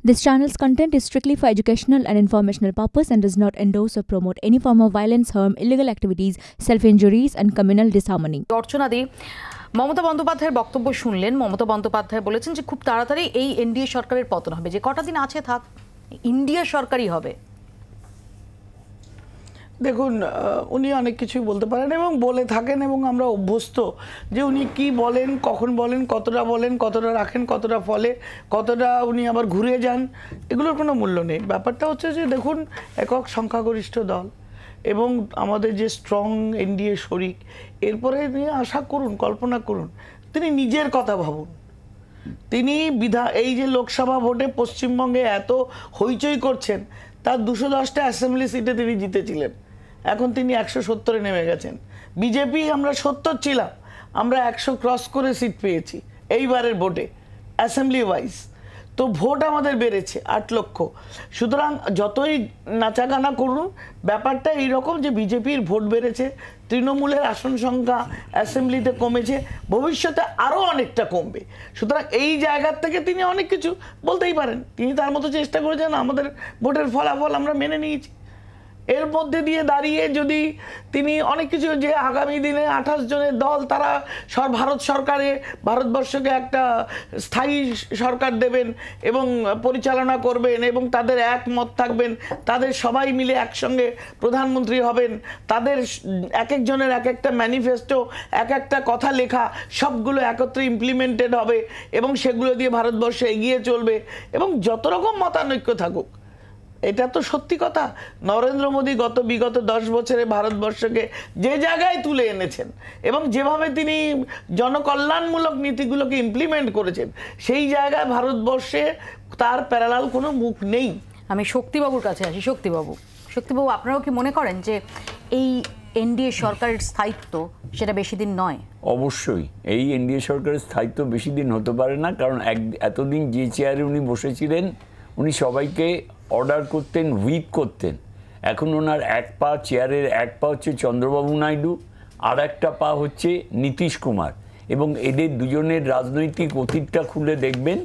This channel's content is strictly for educational and informational purpose and does not endorse or promote any form of violence, harm, illegal activities, self-injuries and communal disharmony. অর্চনাদি, Mamata বন্দ্যোপাধ্যায়ের বক্তব্য শুনলেন। মমতা বন্দ্যোপাধ্যায় বলেছেন যে খুব তাড়াতাড়ি এই NDA সরকারের পতন হবে, যে কটা দিন আছে থাক, ইন্ডিয়া সরকারই হবে। দেখুন, উনি অনেক কিছুই বলতে পারেন এবং বলে থাকেন এবং আমরা অভ্যস্ত যে উনি কি বলেন, কখন বলেন, কতটা রাখেন, কতটা ফলে, কতটা উনি আবার ঘুরে যান, এগুলোর কোনো মূল্য নেই। ব্যাপারটা হচ্ছে যে দেখুন, একক সংখ্যাগরিষ্ঠ দল এবং আমাদের যে স্ট্রং এনডিএ শরিক, এরপরে নিয়ে আশা করুন, কল্পনা করুন, তিনি নিজের কথা ভাবুন। তিনি এই যে লোকসভা ভোটে পশ্চিমবঙ্গে এত হইচই করছেন, তার 210টা অ্যাসেম্বলি সিটে তিনি জিতেছিলেন, এখন তিনি 170-এ নেমে গেছেন। বিজেপি আমরা 70 ছিলাম, আমরা 100 ক্রস করে সিট পেয়েছি এইবারের ভোটে অ্যাসেম্বলি ওয়াইজ। তো ভোট আমাদের বেড়েছে 8 লক্ষ। সুতরাং যতই নাচাগানা করুন, ব্যাপারটা এইরকম যে বিজেপির ভোট বেড়েছে, তৃণমূলের আসন সংখ্যা অ্যাসেম্বলিতে কমেছে, ভবিষ্যতে আরও অনেকটা কমবে। সুতরাং এই জায়গার থেকে তিনি অনেক কিছু বলতেই পারেন। তিনি তার মতো চেষ্টা করেছেন, আমাদের ভোটের ফলাফল আমরা মেনে নিয়েছি। এর মধ্যে দিয়ে দাঁড়িয়ে যদি তিনি অনেক কিছু, যে আগামী দিনে 28 জনের দল, তারা ভারত সরকারে ভারতবর্ষকে একটা স্থায়ী সরকার দেবেন এবং পরিচালনা করবেন এবং তাদের একমত থাকবেন, তাদের সবাই মিলে একসঙ্গে প্রধানমন্ত্রী হবেন, তাদের এক একজনের এক একটা ম্যানিফেস্টো, এক একটা কথা লেখা, সবগুলো একত্রে ইমপ্লিমেন্টেড হবে এবং সেগুলো দিয়ে ভারতবর্ষ এগিয়ে চলবে এবং যত রকম মতানৈক্য থাকুক। এটা তো সত্যি কথা। নরেন্দ্র মোদী বিগত 10 বছরে ভারতবর্ষকে যে জায়গায় তুলে এনেছেন এবং যেভাবে তিনি জনকল্যাণমূলক নীতিগুলোকে ইমপ্লিমেন্ট করেছেন, সেই জায়গায় ভারতবর্ষে তার প্যারালাল কোনো মুখ নেই। আমি শক্তিবাবুর কাছে আসি। শক্তিবাবু, আপনারাও কি মনে করেন যে এই এনডিএ সরকারের স্থায়িত্ব সেটা বেশি দিন নয়? অবশ্যই এই এনডিএ সরকারের স্থায়িত্ব বেশি দিন হতে পারে না, কারণ এতদিন যে চেয়ারে উনি বসেছিলেন, উনি সবাইকে অর্ডার করতেন, হুইপ করতেন। এখন ওনার চেয়ারের এক পা হচ্ছে চন্দ্রবাবু নাইডু, আর একটা পা হচ্ছে নীতিশ কুমার, এবং এদের দুজনের রাজনৈতিক অতীতটা খুলে দেখবেন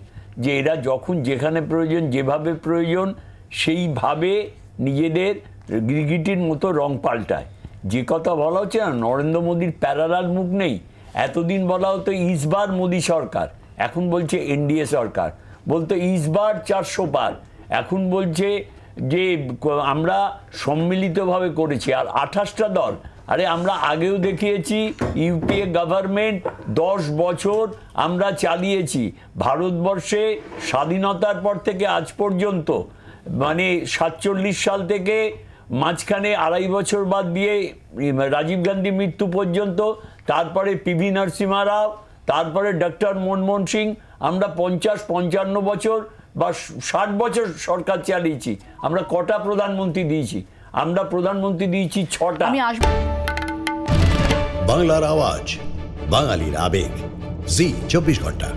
যে এরা যখন যেখানে প্রয়োজন, যেভাবে প্রয়োজন, সেইভাবে নিজেদের গিরগিটির মতো রং পাল্টায়। যে কথা বলা হচ্ছে না, নরেন্দ্র মোদীর প্যারালাল মুখ নেই। এতদিন বলা হতো ইসবার মোদী সরকার, এখন বলছে এনডিএ সরকার। বলতো ইসবার 400 পার, এখন বলছে যে আমরা সম্মিলিতভাবে করেছি। আর 28টা দল, আরে আমরা আগেও দেখিয়েছি, ইউপিএ গভর্নমেন্ট 10 বছর আমরা চালিয়েছি। ভারতবর্ষে স্বাধীনতার পর থেকে আজ পর্যন্ত, মানে 47 সাল থেকে মাঝখানে 2.5 বছর বাদ দিয়ে রাজীব গান্ধী মৃত্যু পর্যন্ত, তারপরে পিভি নরসিমহা রাও, তারপরে ডক্টর মনমোহন সিং, আমরা 50-55 বছর বা 60 বছর সরকার চালিয়েছি। আমরা কটা প্রধানমন্ত্রী দিয়েছি? আমরা প্রধানমন্ত্রী দিয়েছি 6টা। বাংলার আওয়াজ, বাঙালির আবেগ, জি 24 ঘন্টা।